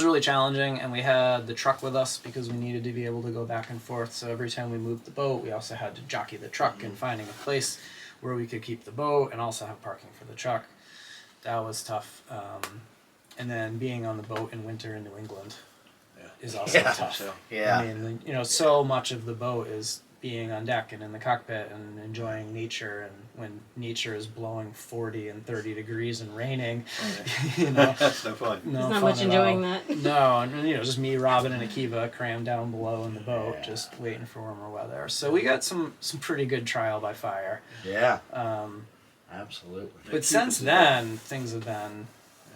was really challenging, and we had the truck with us because we needed to be able to go back and forth. So every time we moved the boat, we also had to jockey the truck and finding a place where we could keep the boat and also have parking for the truck. That was tough. And then being on the boat in winter in New England is also tough. Yeah. I mean, you know, so much of the boat is being on deck and in the cockpit and enjoying nature, and when nature is blowing 40 and 30 degrees and raining, you know, that's no fun. no There's not fun much at enjoying all. that. No, and you know, just me, Robin, and Akiva crammed down below in the boat, just waiting for warmer weather. So we got some pretty good trial by fire. Yeah. Absolutely. But since then, things have been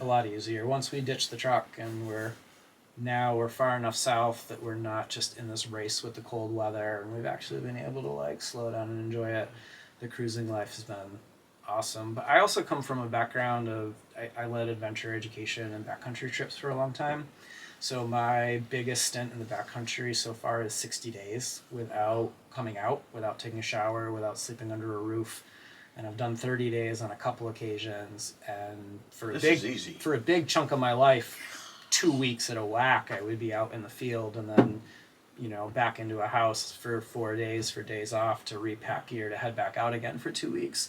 a lot easier. Once we ditched the truck and we're far enough south that we're not just in this race with the cold weather, and we've actually been able to like slow down and enjoy it. The cruising life has been awesome. But I also come from a background of I led adventure education and backcountry trips for a long time. So my biggest stint in the backcountry so far is 60 days without coming out, without taking a shower, without sleeping under a roof. And I've done 30 days on a couple occasions, and for a big chunk of my life, 2 weeks at a whack, I would be out in the field and then, you know, back into a house for 4 days for days off to repack gear to head back out again for 2 weeks.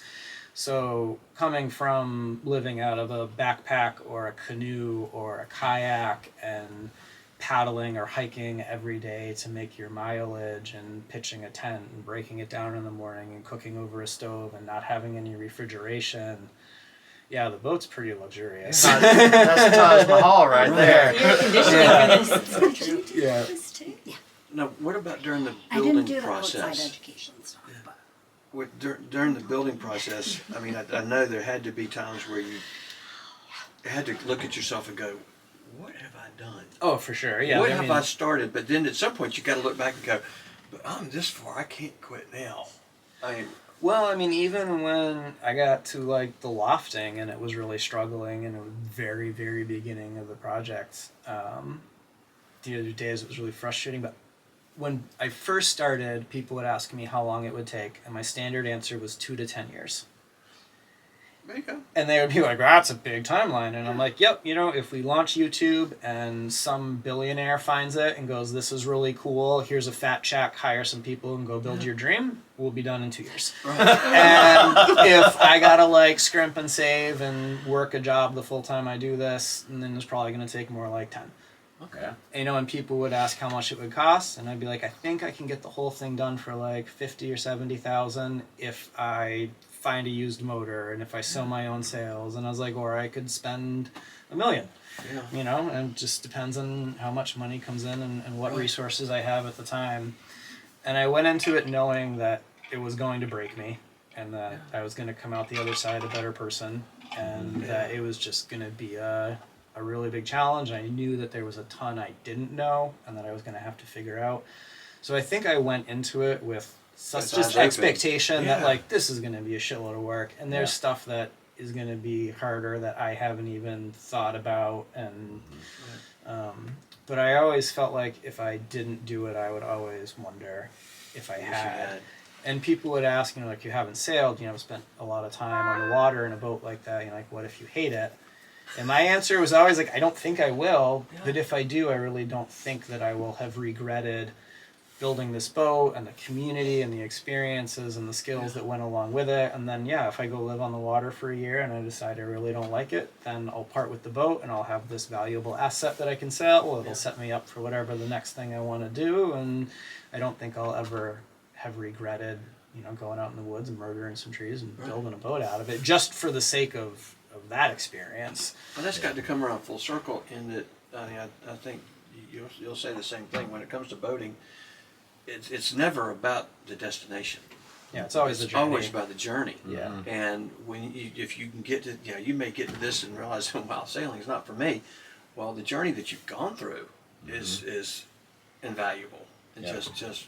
So coming from living out of a backpack or a canoe or a kayak and paddling or hiking every day to make your mileage and pitching a tent and breaking it down in the morning and cooking over a stove and not having any refrigeration. Yeah, the boat's pretty luxurious. That's Taj Mahal right there. Air conditioning for this. Yeah. This too? Yeah. Now, what about during the I didn't building do the outside process? education stuff, but During the building process, I mean, I know there had to be times where you had to look at yourself and go, what have I done? Oh, for sure. Yeah. What have I started? But then at some point you got to look back and go, but I'm this far, I can't quit now. Well, I mean, even when I got to like the lofting and it was really struggling and it was very, very beginning of the project, the other days it was really frustrating. But when I first started, people would ask me how long it would take, and my standard answer was 2 to 10 years. There you go. And they would be like, that's a big timeline. And I'm like, yep, you know, if we launch YouTube and some billionaire finds it and goes, this is really cool, here's a fat check, hire some people and go build your dream, we'll be done in 2 years. Right. And if I gotta like scrimp and save and work a job the full time I do this, and then it's probably gonna take more like 10. Okay. You know, and people would ask how much it would cost, and I'd be like, I think I can get the whole thing done for like 50 or 70,000 if I find a used motor and if I sell my own sails. And I was like, or I could spend $1 million. Yeah. You know, and it just depends on how much money comes in and what resources I have at the time. And I went into it knowing that it was going to break me, and that I was going to come out the other side a better person, and that it was just going to be a really big challenge. I knew that there was a ton I didn't know and that I was going to have to figure out. So I think I went into it with such just expectation that like this is going to be a shitload of work, and there's stuff that is going to be harder that I haven't even thought about. And but I always felt like if I didn't do it, I would always wonder if I had. And people would ask, you know, like, you haven't sailed, you know, spent a lot of time on the water in a boat like that, you know, like, what if you hate it? And my answer was always like, I don't think I will, but if I do, I really don't think that I will have regretted building this boat and the community and the experiences and the skills that went along with it. And then, if I go live on the water for a year and I decide I really don't like it, then I'll part with the boat and I'll have this valuable asset that I can sell. Well, it'll set me up for whatever the next thing I want to do. And I don't think I'll ever have regretted, you know, going out in the woods and murdering some trees and building a boat out of it just for the sake of that experience. Well, that's got to come around full circle in that, I think you'll say the same thing when it comes to boating. It's never about the destination. Yeah, it's always the journey. Always about the journey. Yeah. And if you can get to, you may get to this and realize, wow, sailing is not for me. Well, the journey that you've gone through is invaluable. It's just.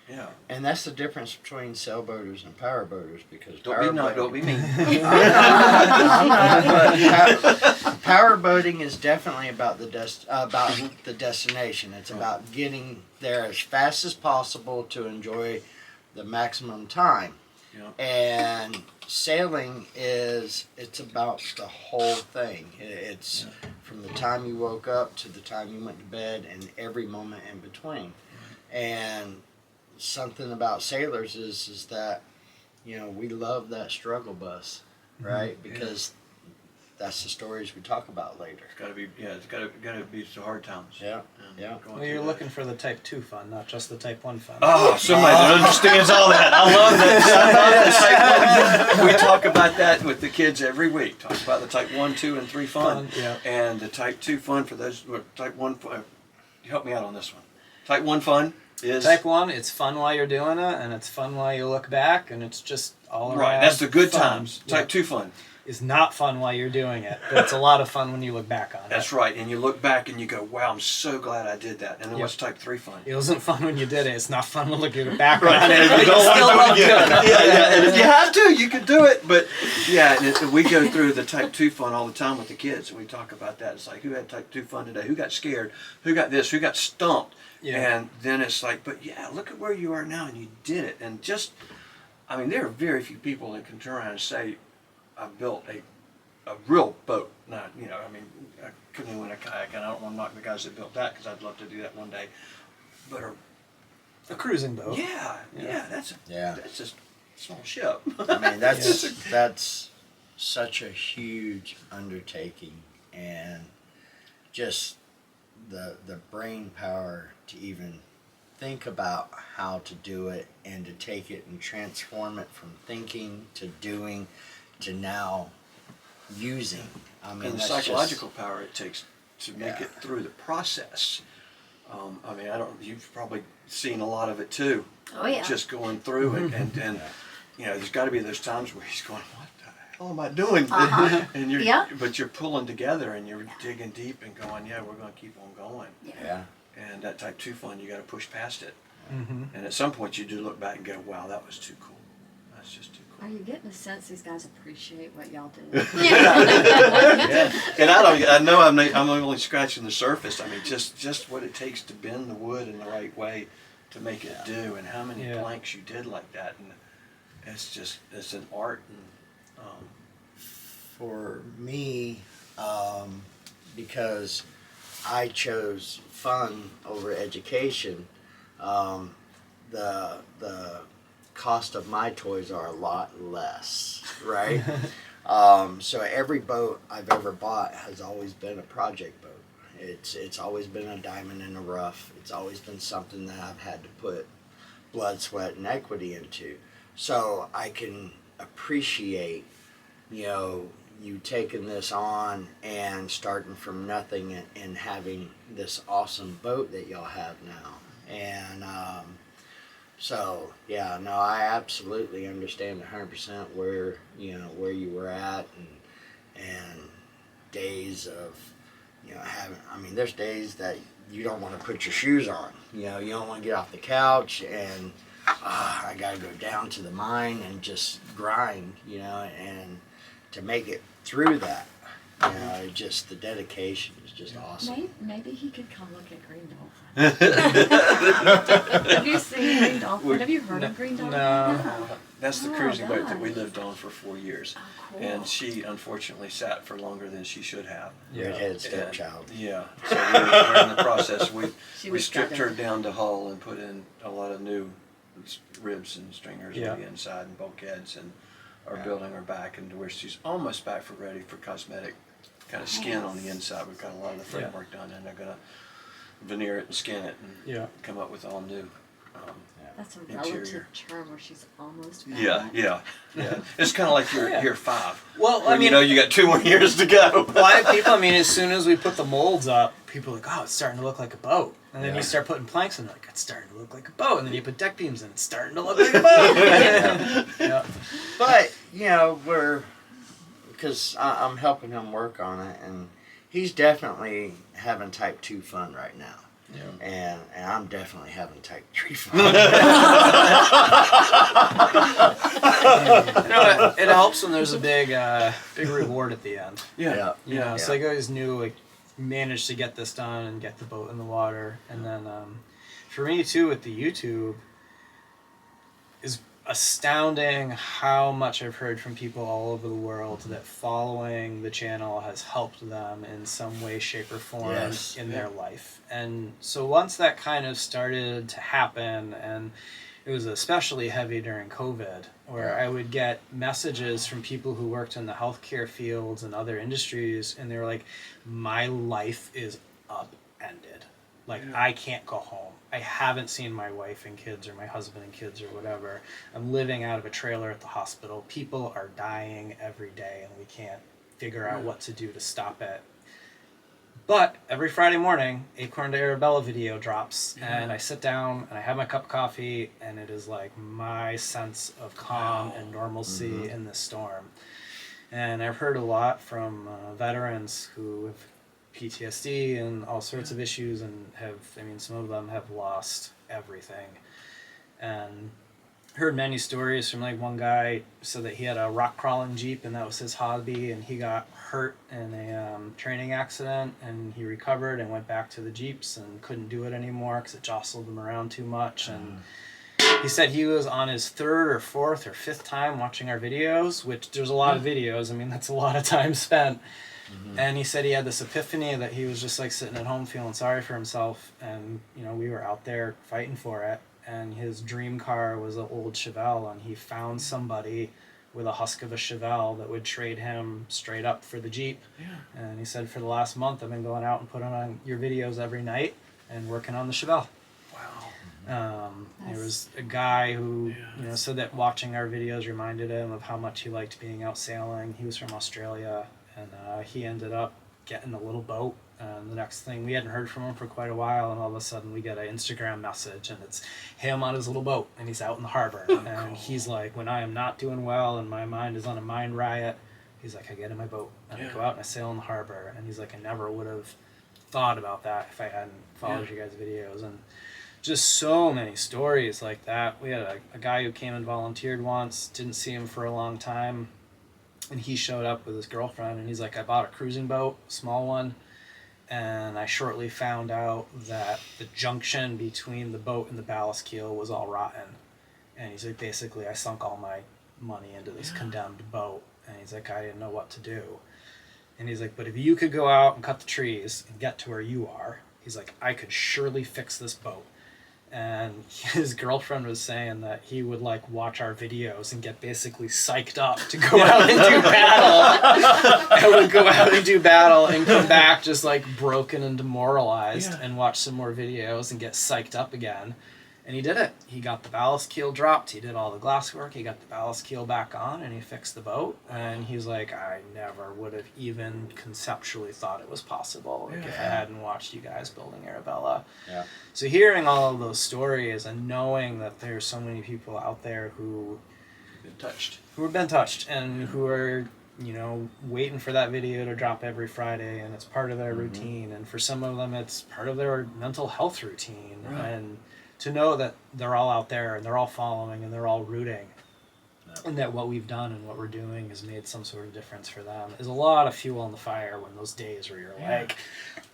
Yeah. And that's the difference between sailboaters and powerboaters, because don't be mean. Powerboating is definitely about the destination. It's about getting there as fast as possible to enjoy the maximum time. Yeah. And sailing it's about the whole thing. It's from the time you woke up to the time you went to bed and every moment in between. And something about sailors is that, we love that struggle bus, right? Because that's the stories we talk about later. It's gotta be some hard times. Yeah, And yeah. going Well, you're through looking for the Type 2 fun, not just the Type 1 fun. Oh, somebody that understands all that. I love that. We talk about that with the kids every week. Talk about the Type 1, 2, and 3 fun. Yeah. And the Type 2 fun for those, Type 1 fun, help me out on this one. Type 1 fun is... Type 1, it's fun while you're doing it, and it's fun while you look back, and it's just all around. Right, that's the good fun. times. Yeah. Type 2 fun. Is not fun while you're doing it, but it's a lot of fun when you look back on it. That's right, and you look back and you go, wow, I'm so glad I did that. And then Yep. what's Type 3 fun? It wasn't fun when you did it. It's not fun when looking back Right, on it. and But you don't still want to love do it again. doing it. Yeah, and if you have to, you can do it. But yeah, and we go through the Type 2 fun all the time with the kids, and we talk about that. It's like, who had Type 2 fun today? Who got scared? Who got this? Who got stumped? Yeah. And then it's like, but yeah, look at where you are now, and you did it. And just, I mean, there are very few people that can turn around and say, I built a real boat. Not, I mean, a canoe and a kayak, and I don't want to knock the guys that built that because I'd love to do that one day. But A cruising boat. yeah, that's a small ship. I mean, that's such a huge undertaking, and just the brain power to even think about how to do it and to take it and transform it from thinking to doing to now using. I mean, And the that's psychological power it takes to make Yeah. it through the process. I mean, you've probably seen a lot of it too. Oh, yeah. Just going through and there's got to be those times where he's going, what the hell am I doing? Uh-huh. And Yeah. but you're pulling together and you're digging deep and going, yeah, we're going to keep on going. Yeah. And that Type 2 fun, you got to push past it. Mm-hmm. And at some point you do look back and go, wow, that was too cool. That's just too cool. Are you getting a sense these guys appreciate what y'all do? Yeah, and I know I'm only scratching the surface. I mean, just what it takes to bend the wood in the right way to make it do, and how many planks you did like that, and it's an art. And For me, because I chose fun over education, the cost of my toys are a lot less, right? So every boat I've ever bought has always been a project boat. It's always been a diamond in the rough. It's always been something that I've had to put blood, sweat, and equity into. So I can appreciate, you taking this on and starting from nothing and having this awesome boat that y'all have now. And so yeah, no, I absolutely understand 100% where you were at, and days of having. I mean, there's days that you don't want to put your shoes on. You don't want to get off the couch and I gotta go down to the mine and just grind. And to make it through that, just the dedication is just awesome. Maybe he could come look at Green Dolphin. Have you seen Green Dolphin? Have you heard of Green Dolphin? No. that's the Oh, cruising boat that we gosh. lived on for 4 years, Oh, cool. and she unfortunately sat for longer than she should have. Redhead And, stepchild. yeah, so we're in the process. She We was stripped her stubborn. down to hull and put in a lot of new ribs and stringers Yeah. on the inside and bulkheads, and are Yeah. building her back into where she's almost back for ready for cosmetic kind of skin on the inside. We've got a lot of the framework done, and they're gonna veneer it and skin it and come up with all new. That's a Interior. relative term where she's almost back. Yeah. It's kind of like you're year 5. Well, When I mean, you got 2 more years to go. people. I mean, as soon as we put the molds up, people are like, "Oh, it's starting to look like a boat." And then you start putting planks in, like, it's starting to look like a boat. And then you put deck beams in, it's starting to look like a boat. Yeah. But because I'm helping him work on it, and he's definitely having Type 2 fun right now. Yeah. And I'm definitely having Type 3 fun. It helps when there's a big reward at the end. Yeah. So I always knew, like, managed to get this done and get the boat in the water. And then for me too, with the YouTube, is astounding how much I've heard from people all over the world that following the channel has helped them in some way, shape, or form Yes. in their life. And so once that kind of started to happen, and it was especially heavy during COVID, where I would get messages from people who worked in the healthcare fields and other industries, and they were like, my life is upended. Like, I can't go home. I haven't seen my wife and kids or my husband and kids or whatever. I'm living out of a trailer at the hospital. People are dying every day, and we can't figure out what to do to stop it. But every Friday morning, Acorn to Arabella video drops, and I sit down and I have my cup of coffee, and it is like my sense of calm and normalcy in this storm. And I've heard a lot from veterans who have PTSD and all sorts of issues, and some of them have lost everything. And heard many stories from, like, one guy said that he had a rock crawling Jeep and that was his hobby, and he got hurt in a training accident, and he recovered and went back to the Jeeps and couldn't do it anymore because it jostled him around too much. And he said he was on his third or fourth or fifth time watching our videos, which there's a lot of videos. I mean, that's a lot of time spent. And he said he had this epiphany that he was just like sitting at home feeling sorry for himself, and we were out there fighting for it, and his dream car was an old Chevelle, and he found somebody with a husk of a Chevelle that would trade him straight up for the Jeep. And he said, for the last month I've been going out and putting on your videos every night and working on the Chevelle. There was a guy who said that watching our videos reminded him of how much he liked being out sailing. He was from Australia, and he ended up getting a little boat. And the next thing, we hadn't heard from him for quite a while, and all of a sudden we get an Instagram message, and it's him on his little boat, and he's out in the harbor. And he's like, when I am not doing well and my mind is on a mind riot, he's like, I get in my boat and I go out and I sail in the harbor. And he's like, I never would have thought about that if I hadn't followed you guys' videos. And just so many stories like that. We had a guy who came and volunteered once, didn't see him for a long time, and he showed up with his girlfriend, and he's like, I bought a cruising boat, a small one, and I shortly found out that the junction between the boat and the ballast keel was all rotten. And he's like, basically, I sunk all my money into this condemned boat. And he's like, I didn't know what to do. And he's like, but if you could go out and cut the trees and get to where you are, he's like, I could surely fix this boat. And his girlfriend was saying that he would like watch our videos and get basically psyched up to go out and do battle. And would go out and do battle and come back just like broken and demoralized and watch some more videos and get psyched up again. And he did it. He got the ballast keel dropped. He did all the glass work. He got the ballast keel back on, and he fixed the boat. And he's like, I never would have even conceptually thought it was possible if I hadn't watched you guys building Arabella. Yeah. So hearing all of those stories and knowing that there's so many people out there who have been touched and who are waiting for that video to drop every Friday, and it's part of their routine. And for some of them, it's part of their mental health routine. And to know that they're all out there and they're all following and they're all rooting, and that what we've done and what we're doing has made some sort of difference for them is a lot of fuel on the fire when those days where you're like,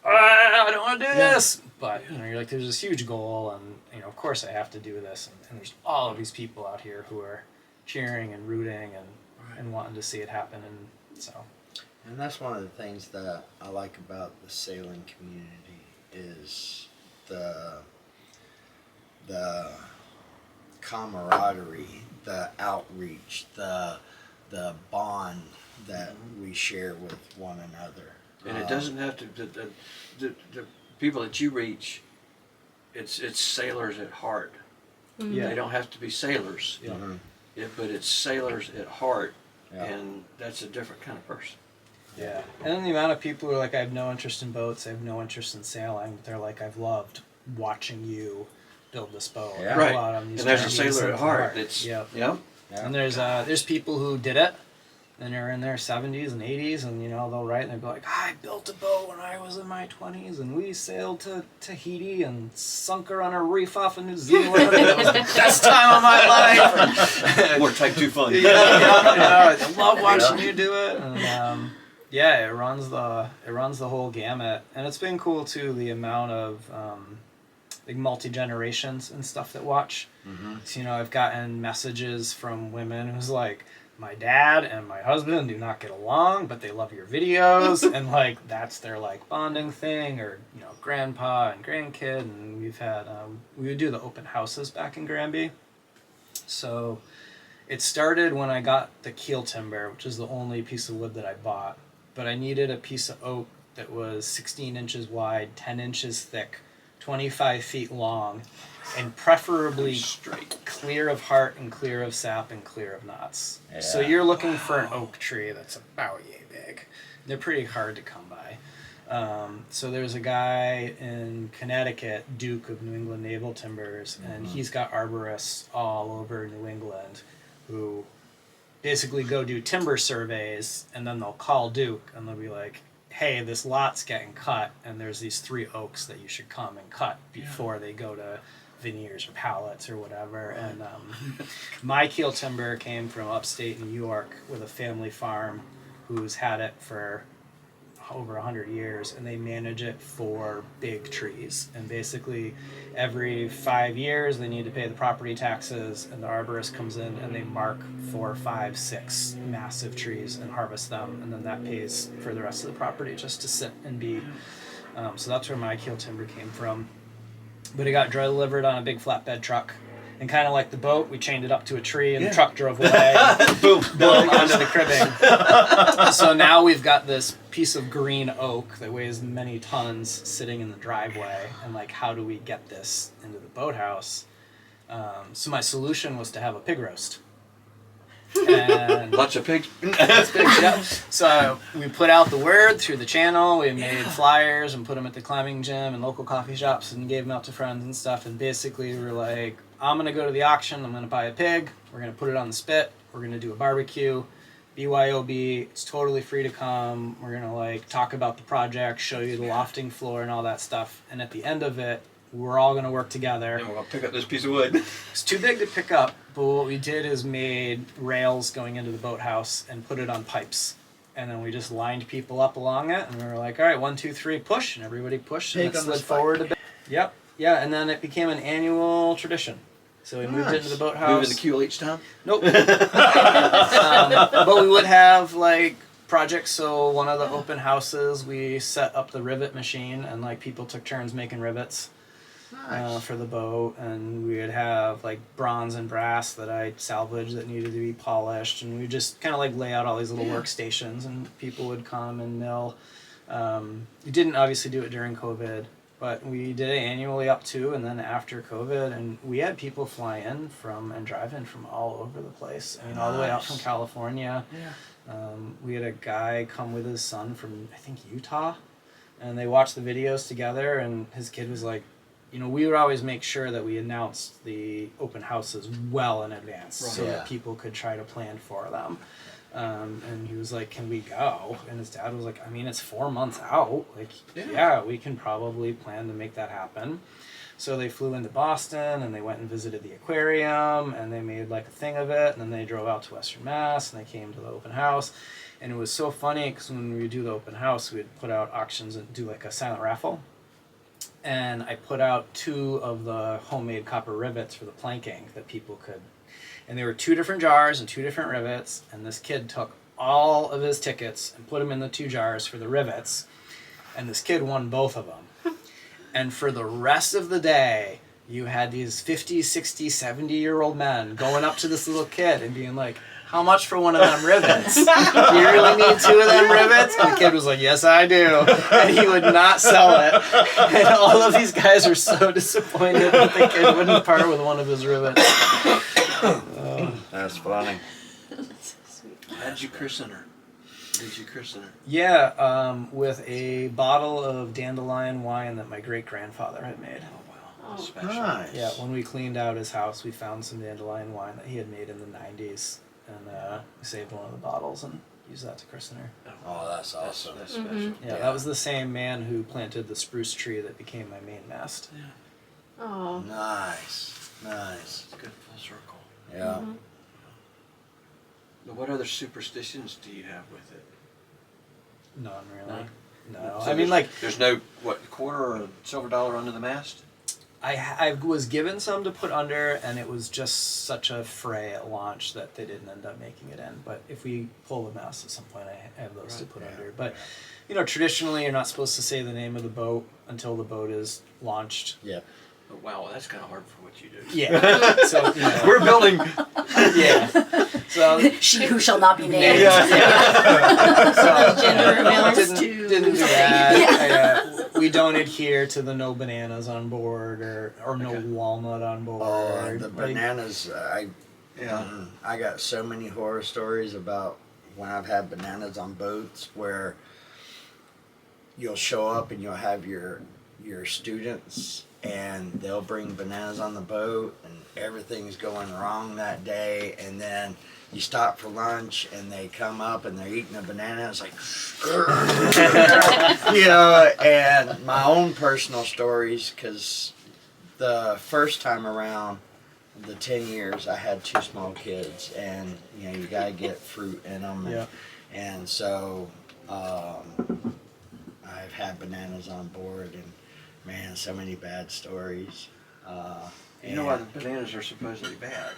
I don't want to do this. But, you're like, there's this huge goal, and, of course I have to do this. And there's all of these people out here who are cheering and rooting and wanting to see it happen. And so. And that's one of the things that I like about the sailing community is the camaraderie, the outreach, the bond that we share with one another. And it doesn't have to, the people that you reach, it's sailors at heart. They don't have to be sailors, but it's sailors at heart, and that's a different kind of person. Yeah, and then the amount of people who are like, I have no interest in boats, I have no interest in sailing, but they're like, I've loved watching you build this boat. Yeah. Right. Go out on these And there's a journeys sailor and at heart. It's, And there's people who did it, and they're in their 70s and 80s, and they'll write and they'll be like, I built a boat when I was in my 20s, and we sailed to Tahiti and sunk her on a reef off of New Zealand, and it was the best time of my life. More type 2 fun. I love watching you do it. And it runs the whole gamut, and it's been cool too, the amount of like multi-generations and stuff that watch. So, you know, I've gotten messages from women who's like, my dad and my husband do not get along, but they love your videos, and like that's their like bonding thing, or you know, grandpa and grandkid. And we've had we would do the open houses back in Granby. So it started when I got the keel timber, which is the only piece of wood that I bought, but I needed a piece of oak that was 16 inches wide, 10 inches thick, 25 feet long, and preferably Straight. clear of heart and clear of sap and clear of knots. Yeah. So you're looking for an oak tree that's about yay big. They're pretty hard to come by. So there's a guy in Connecticut, Duke of New England Naval Timbers, and he's got arborists all over New England who basically go do timber surveys, and then they'll call Duke and they'll be like, hey, this lot's getting cut, and there's these 3 oaks that you should come and cut before they go to veneers or pallets or whatever. And my keel timber came from upstate New York with a family farm who's had it for over 100 years, and they manage it for big trees. And basically every 5 years they need to pay the property taxes, and the arborist comes in and they mark 4, 5, 6 massive trees and harvest them, and then that pays for the rest of the property just to sit and be. So that's where my keel timber came from. But it got delivered on a big flatbed truck. And kind of like the boat, we chained it up to a tree, and the truck drove away. Boom. Boom, onto the cribbing. So now we've got this piece of green oak that weighs many tons sitting in the driveway. And like, how do we get this into the boathouse? So my solution was to have a pig roast. And Bunch of pigs. that's big, yeah. So we put out the word through the channel. We made flyers and put them at the climbing gym and local coffee shops and gave them out to friends and stuff. And basically we were like, I'm going to go to the auction. I'm going to buy a pig. We're going to put it on the spit. We're going to do a barbecue. BYOB. It's totally free to come. We're going to like talk about the project, show you the lofting floor and all that stuff. And at the end of it, we're all going to work together. And we're going to pick up this piece of wood. It's too big to pick up, but what we did is made rails going into the boathouse and put it on pipes. And then we just lined people up along it, and we were like, all right, 1, 2, 3, push, and everybody pushed, and Pig it on the slid spike. forward a bit. Yep, yeah, and then it became an annual tradition. So we moved into the boathouse. Moving the keel each time? Nope. But we would have like projects. So one of the open houses, we set up the rivet machine, and like people took turns making rivets. Nice. For the boat, and we would have like bronze and brass that I salvaged that needed to be polished, and we would just kind of like lay out all these little workstations, and people would come and mill. We didn't obviously do it during COVID, but we did it annually up to, and then after COVID, and we had people fly in from and drive in from all over the place. I mean, all the way out from California. Yeah. We had a guy come with his son from, I think, Utah, and they watched the videos together, and his kid was like, you know, we would always make sure that we announced the open houses well in advance, so Yeah. that people could try to plan for them. And he was like, can we go? And his dad was like, I mean, it's 4 months out. Like, yeah, we can probably plan to make that happen. So they flew into Boston, and they went and visited the aquarium, and they made like a thing of it, and then they drove out to Western Mass, and they came to the open house. And it was so funny, because when we would do the open house, we'd put out auctions and do like a silent raffle. And I put out 2 of the homemade copper rivets for the planking that people could. And there were 2 different jars and 2 different rivets. And this kid took all of his tickets and put them in the 2 jars for the rivets. And this kid won both of them. And for the rest of the day, you had these 50, 60, 70-year-old men going up to this little kid and being like, how much for one of them rivets? Do you really need 2 of them rivets? And the kid was like, yes, I do. And he would not sell it. And all of these guys were so disappointed that the kid wouldn't part with one of his rivets. That's funny. That's so sweet. How did you christen her? Did you christen her? Yeah, with a bottle of dandelion wine that my great-grandfather had made. Oh, wow. Oh. That's special. Nice. Yeah, when we cleaned out his house, we found some dandelion wine that he had made in the 90s. And we saved one of the bottles and used that to christen her. Oh, that's awesome. That's Mhm. special. Yeah, that was the same man who planted the spruce tree that became my mainmast. Yeah. Oh. Nice. Nice. It's a good full circle. Yeah. Mhm. Now, what other superstitions do you have with it? None really. No, So I mean there's- like there's no quarter or silver dollar under the mast. I was given some to put under, and it was just such a fray at launch that they didn't end up making it in. But if we pull the mess at some point, I have those to put under. But you know, traditionally, you're not supposed to say the name of the boat until the boat is launched. Yeah. Oh, wow, that's kind of hard for what you do. Yeah. So you know, We're building. yeah. So She who shall not be named. so Gender reveals didn't do that. We don't adhere to the no bananas on board or no Okay. walnut on board. Oh, the Like, bananas! Yeah. I got so many horror stories about when I've had bananas on boats where you'll show up and you'll have your students and they'll bring bananas on the boat and everything's going wrong that day, and then you stop for lunch and they come up and they're eating a banana. It's like, you know, and my own personal stories, because the first time around, the 10 years, I had 2 small kids, and you know, you gotta get fruit in them, and, Yeah. and so I've had bananas on board, and man, so many bad stories. You know why the bananas are supposedly bad?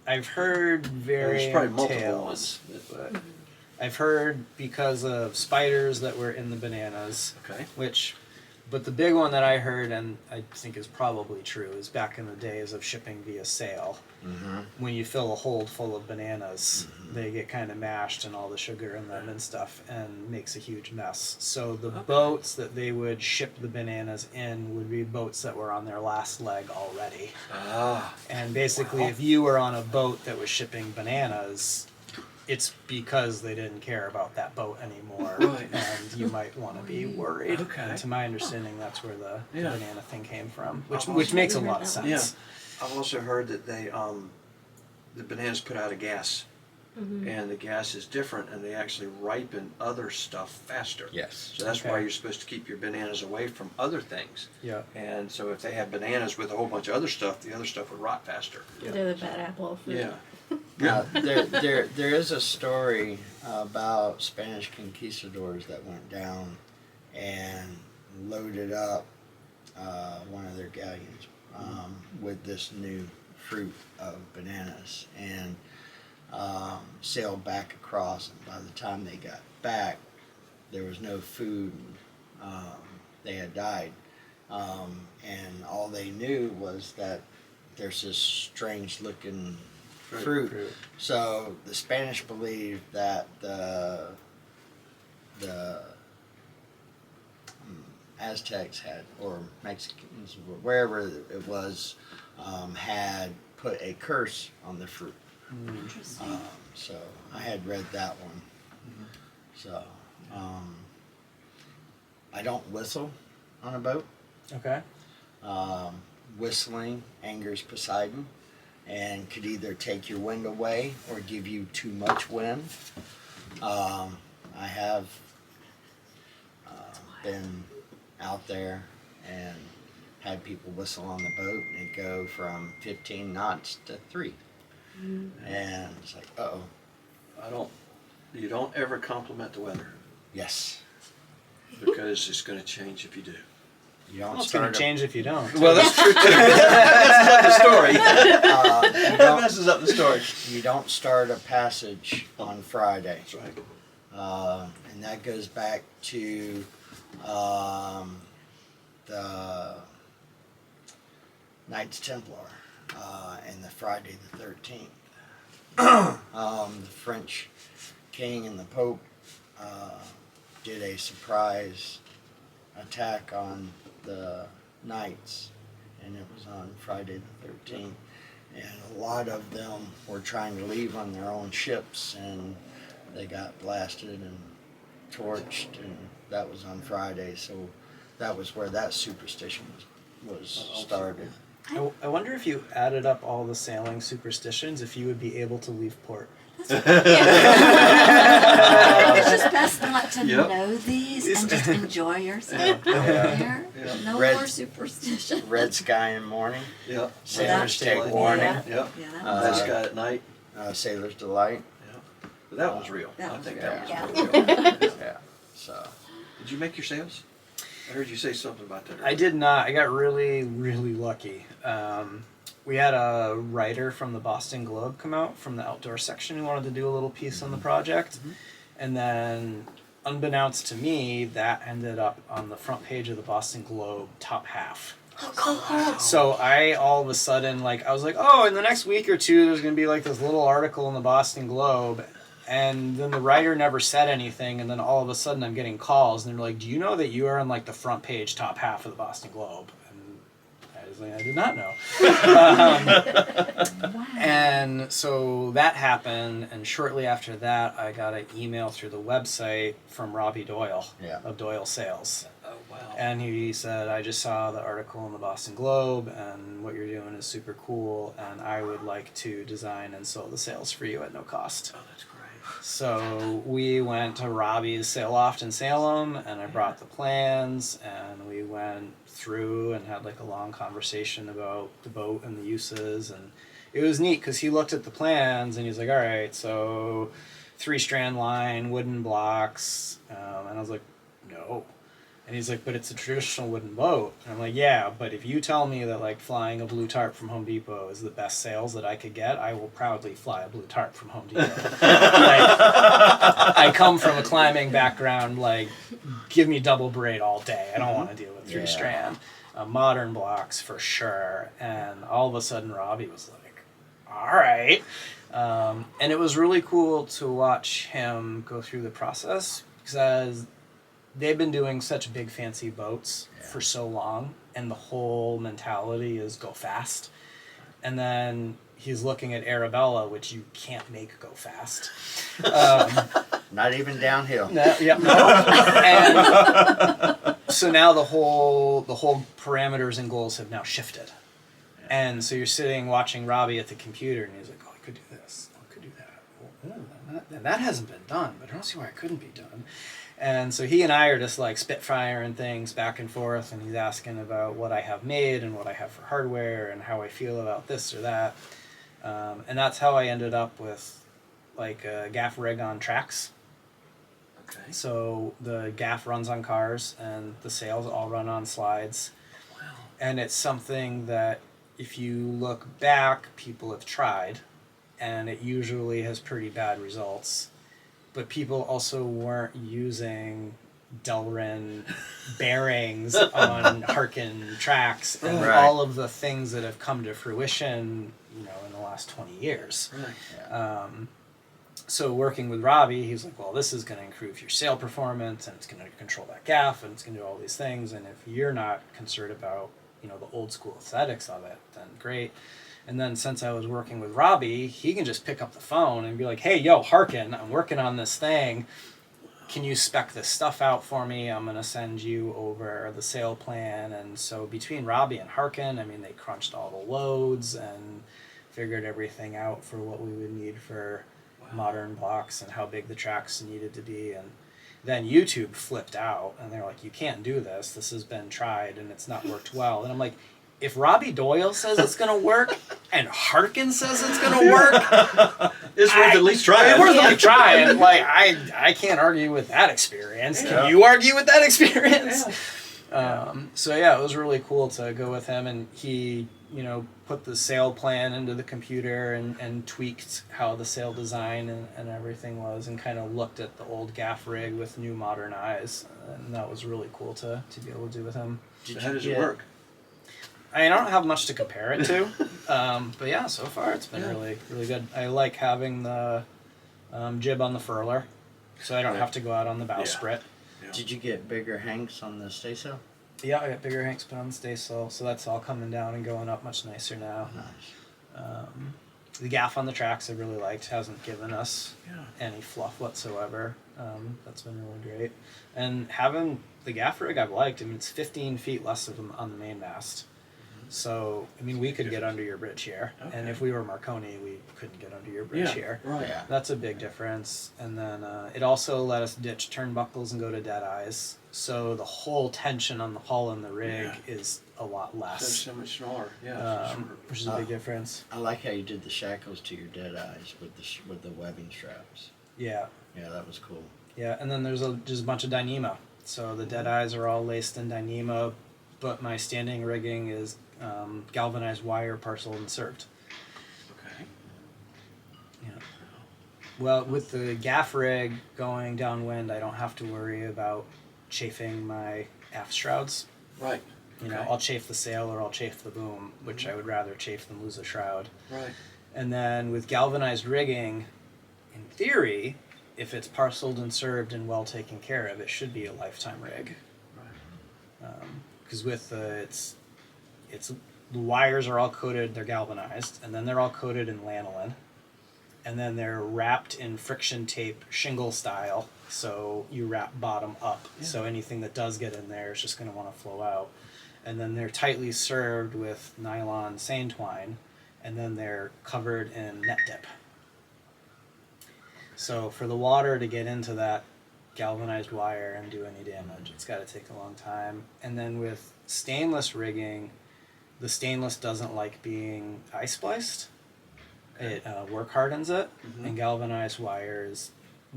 I've heard There's varying probably multiple tales. ones. But, I've heard because of spiders that were in the bananas, okay. but the big one that I heard, and I think is probably true, is back in the days of shipping via sail. Mm-hmm. When you fill a hold full of bananas, they get kind of mashed and all the sugar in them and stuff, and makes a huge mess. So the boats that they would ship the bananas in would be boats that were on their last leg already. Ah. And basically, if you were on a boat that was shipping bananas, it's because they didn't care about that boat anymore, Right. and you might want to be worried. Okay. And to my understanding, that's where the Yeah. banana thing came from, I've which makes a also lot of heard Yeah. sense. I've also heard that they, the bananas put out a gas, Mm-hmm. and the gas is different, and they actually ripen other stuff faster. Yes. So that's why Okay. you're supposed to keep your bananas away from other things. Yeah. And so if they had bananas with a whole bunch of other stuff, the other stuff would rot faster. They're the bad apple of fruit. Yeah. There is a story about Spanish conquistadors that went down and loaded up one of their galleons with this new fruit of bananas, and sailed back across, and by the time they got back there was no food. They had died, and all they knew was that there's this strange looking fruit. So the Spanish believed that the Aztecs had, or Mexicans, or wherever it was, had put a curse on the fruit. Interesting. So I had read that one. So I don't whistle on a boat. Okay. Whistling angers Poseidon and could either take your wind away or give you too much wind. I have been out there and had people whistle on the boat and it go from 15 knots to 3. And it's like, uh-oh. You don't ever compliment the weather, Yes. because it's going to change if you do. You don't Well, it's going start to change if you don't. Well, that's true too. That messes up the story. you That don't, messes up the story. you don't start a passage on Friday. That's right. And that goes back to the Knights Templar and the Friday the 13th. The French king and the Pope did a surprise attack on the Knights, and it was on Friday the 13th. And a lot of them were trying to leave on their own ships, and they got blasted and torched, and that was on Friday. So that was where that superstition was started. I wonder if you added up all the sailing superstitions, if you would be able to leave port. It's just best not to Yep. know these and just enjoy yourself out Yeah. there. Yeah. No Red- more superstition. Red sky in the morning, Yeah. sailors that- take warning. Yeah. Yep. Yeah, that Uh, was That sky at night. Sailor's delight. Yeah. But that one's real. That I was think real, that was yeah. real. Yeah. So Did you make your sails? I heard you say something about that. I did not. I got really, really lucky. We had a writer from the Boston Globe come out from the outdoor section who wanted to do a little piece on the project. And then, unbeknownst to me, that ended up on the front page of the Boston Globe top half. So I all of a sudden, like, I was like, oh, in the next week or two, there's going to be like this little article in the Boston Globe. And then the writer never said anything. And then all of a sudden I'm getting calls and they're like, do you know that you are on like the front page top half of the Boston Globe? And I was like, I did not know. And so that happened. And shortly after that, I got an email through the website from Robbie Doyle of Doyle Sales. Oh, wow. And he said, I just saw the article in the Boston Globe, and what you're doing is super cool, and I would like to design and sell the sails for you at no cost. Oh, that's great. So we went to Robbie's sail loft in Salem, and I brought the plans, and we went through and had like a long conversation about the boat and the uses, and it was neat because he looked at the plans, and he's like, all right, so 3-strand line, wooden blocks, and I was like, no. And he's like, but it's a traditional wooden boat. And I'm like, yeah, but if you tell me that like flying a blue tarp from Home Depot is the best sails that I could get, I will proudly fly a blue tarp from Home Depot. Like, I come from a climbing background, like, give me double braid all day. I don't want to deal with 3-strand. Modern blocks for sure. And all of a sudden Robbie was like, all right. And it was really cool to watch him go through the process because they've been doing such big fancy boats for so long, and the whole mentality is go fast. And then he's looking at Arabella, which you can't make go fast. Not even downhill. No. And so now the whole parameters and goals have now shifted. And so you're sitting watching Robbie at the computer, and he's like, oh, I could do this. Oh, I could do that. Well, that hasn't been done, but I don't see why it couldn't be done. And so he and I are just like spitfiring things back and forth, and he's asking about what I have made and what I have for hardware and how I feel about this or that. And that's how I ended up with like a gaff rig on tracks. Okay. So the gaff runs on cars and the sails all run on slides. Wow. And it's something that if you look back, people have tried, and it usually has pretty bad results. But people also weren't using Delrin bearings on Harkin tracks and all of the things that have come to fruition, you know, in the last 20 years. Right. So working with Robbie, he was like, well, this is going to improve your sail performance, and it's going to control that gaff, and it's going to do all these things. And if you're not concerned about, you know, the old school aesthetics of it, then great. And then since I was working with Robbie, he can just pick up the phone and be like, hey, yo, Harkin, I'm working on this thing. Can you spec this stuff out for me? I'm going to send you over the sail plan. And so between Robbie and Harkin, I mean, they crunched all the loads and figured everything out for what we would need for modern blocks and how big the tracks needed to be. And then YouTube flipped out, and they're like, you can't do this. This has been tried, and it's not worked well. And I'm like, if Robbie Doyle says it's going to work and Harkin says it's going to work, it's worth at least trying. It's worth at least trying. Like, I can't argue with that experience. Can you argue with that experience? So yeah, it was really cool to go with him, and he, you know, put the sail plan into the computer and tweaked how the sail design and everything was, and kind of looked at the old gaff rig with new modern eyes, and that was really cool to be able to do with him. How does it work? I don't have much to compare it to, but yeah, so far it's been really, really good. I like having the jib on the furler, so I don't have to go out on the bowsprit. Yeah. Did you get bigger hanks on the staysail? Yeah, I got bigger hanks put on the staysail, so that's all coming down and going up much nicer now. Nice. The gaff on the tracks I really liked, hasn't given us any fluff whatsoever. That's been really great. And having the gaff rig I've liked, I mean, it's 15 feet less of them on the main mast. So, I mean, we could get under your bridge here, and if we were Marconi, we couldn't get under your bridge here. Right. Yeah. That's a big difference. And then it also let us ditch turnbuckles and go to dead eyes. So the whole tension on the hull and the rig is a lot less. So much smaller. Yeah. For sure. Which is a big difference. I like how you did the shackles to your dead eyes with the webbing straps. Yeah. Yeah, that was cool. Yeah, and then there's just a bunch of Dyneema. So the dead eyes are all laced in Dyneema, but my standing rigging is galvanized wire parceled and served. Okay. Yeah. Well, with the gaff rig going downwind, I don't have to worry about chafing my aft shrouds. Right. You know, Okay. I'll chafe the sail or I'll chafe the boom, which I would rather chafe than lose a shroud. Right. And then with galvanized rigging, in theory, if it's parceled and served and well taken care of, it should be a lifetime rig. Right. Because with it's the wires are all coated, they're galvanized, and then they're all coated in lanolin, and then they're wrapped in friction tape shingle style. So you wrap bottom up, so anything that does get in there is just going to want to flow out. And then they're tightly served with nylon seine twine, and then they're covered in net dip. So for the water to get into that galvanized wire and do any damage, it's got to take a long time. And then with stainless rigging, the stainless doesn't like being eye spliced. It work hardens it, and galvanized wire is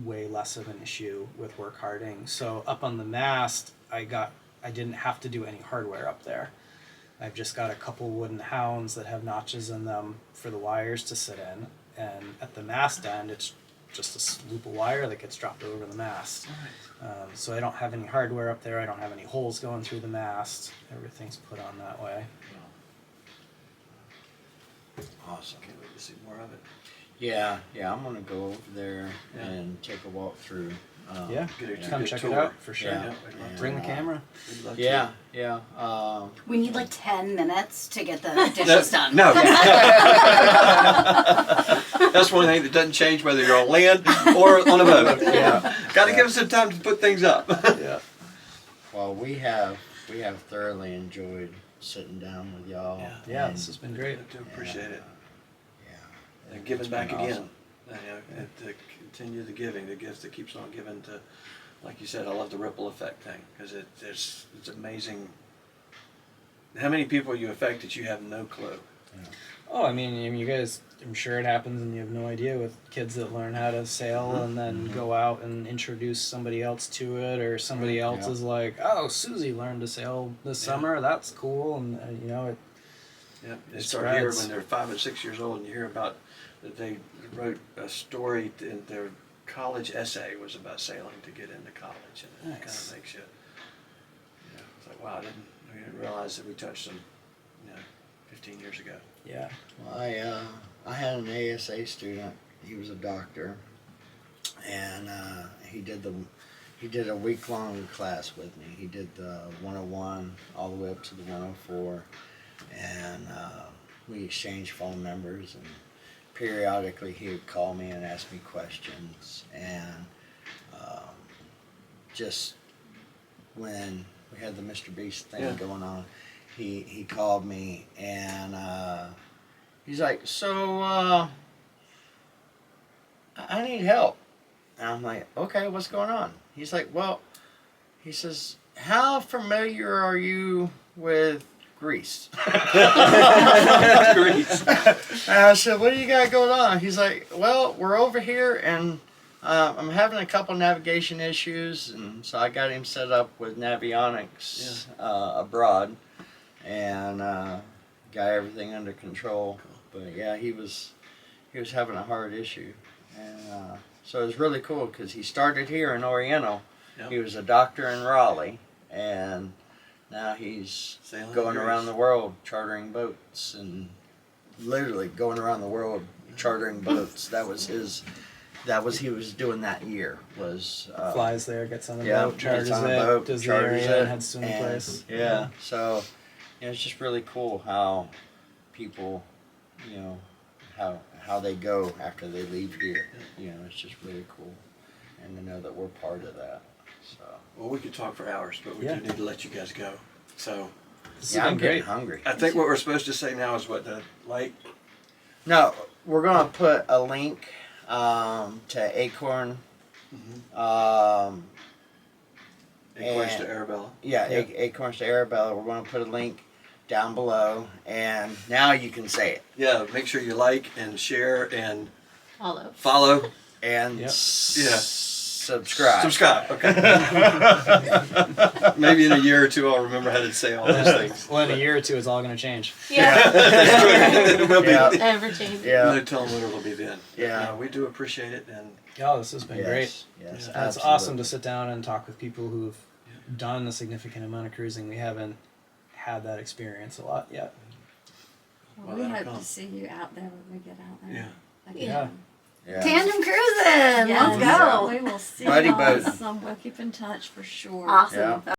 way less of an issue with work hardening. So up on the mast, I didn't have to do any hardware up there. I've just got a couple wooden hounds that have notches in them for the wires to sit in, and at the mast end, it's just a loop of wire that gets dropped over the mast. So I don't have any hardware up there. I don't have any holes going through the mast. Everything's put on that way. Awesome. Can't wait to see more of it. Yeah, I'm gonna go over there Yeah. and take a walk through. Yeah, Get a come good check tour. it out for sure. Yeah. Bring the camera. We'd love Yeah, to. yeah. We need like 10 minutes to get the dishes done. No. That's one thing that doesn't change whether you're on land or on a boat. Yeah. Got to give us some time to put things up. Yeah. Well, we have thoroughly enjoyed sitting down with y'all. Yeah, and- this has been great. I do appreciate it. Yeah. And giving It's back been again. awesome. And to continue the giving, the gift that keeps on giving to, like you said, I love the ripple effect thing because it's amazing how many people you affect that you have no clue. Oh, I mean, you guys, I'm sure it happens and you have no idea with kids that learn how to sail and then go out and introduce somebody else to it, or somebody else Yeah. is like, oh, Susie learned to sail this summer, that's cool, and you know, it, Yeah, they It start here spreads. when they're 5 and 6 years old, and you hear about that they wrote a story in their college essay was about sailing to get into college, and it kind Nice. of makes you, it's like, wow, I didn't realize that we touched them, 15 years ago. yeah. Well, I had an ASA student. He was a doctor, and he did a week-long class with me. He did the 101 all the way up to the 104, and we exchanged phone numbers, and periodically he would call me and ask me questions. And just when we had the Mr. Beast thing Yeah. going on, he called me, and he's like, so I need help. And I'm like, okay, what's going on? He's like, well, he says, how familiar are you with Greece? Greece. And I said, what do you got going on? He's like, well, we're over here, and I'm having a couple navigation issues, and so I got him set up with Navionics abroad, and got everything under control. But yeah, he was having a hard issue, and so it was really cool because he started here in Oriental. Yep. He was a doctor in Raleigh, and now he's Sailing going in around Greece. the world chartering boats, and literally going around the world chartering boats. That was he was doing that year was Flies there, gets on the yeah, boat, charters gets on a it, boat, does the charters area, it, and heads to any and, place. Yeah, so it's just really cool how people, how they go after they leave here. It's just really cool, and to know that we're part of that. So Well, we could talk for hours, but we Yeah. do need to let you guys go. So This yeah, has I'm been getting great. hungry. I think what we're supposed to say now is what the lake. No, we're gonna put a link to Acorn. Acorns And- to Arabella. Yeah, Yeah. Acorns to Arabella. We're going to put a link down below, and now you can say it. Yeah, make sure you like and share and Follow. follow. And Yep. Yeah. subscribe. Subscribe. Okay. Maybe in a year or two, I'll remember how to say all those things. Well, in a year or two, it's all going to change. Yeah. It will be. Yeah. Ever changing. Yeah. No telling what it'll be then. Yeah. We do appreciate it, and Yeah, this has been great. Yes. Yes. And it's absolutely. awesome to sit down and talk with people who've done a significant amount of cruising. We haven't had that experience a lot yet. Well, we hope to see you out there when we get out there. Yeah. Again. Yeah. Yeah. Tandem cruising. Yes. Let's go. We will see Buddy y'all boat. some. We'll keep in touch for sure. Awesome. Yeah.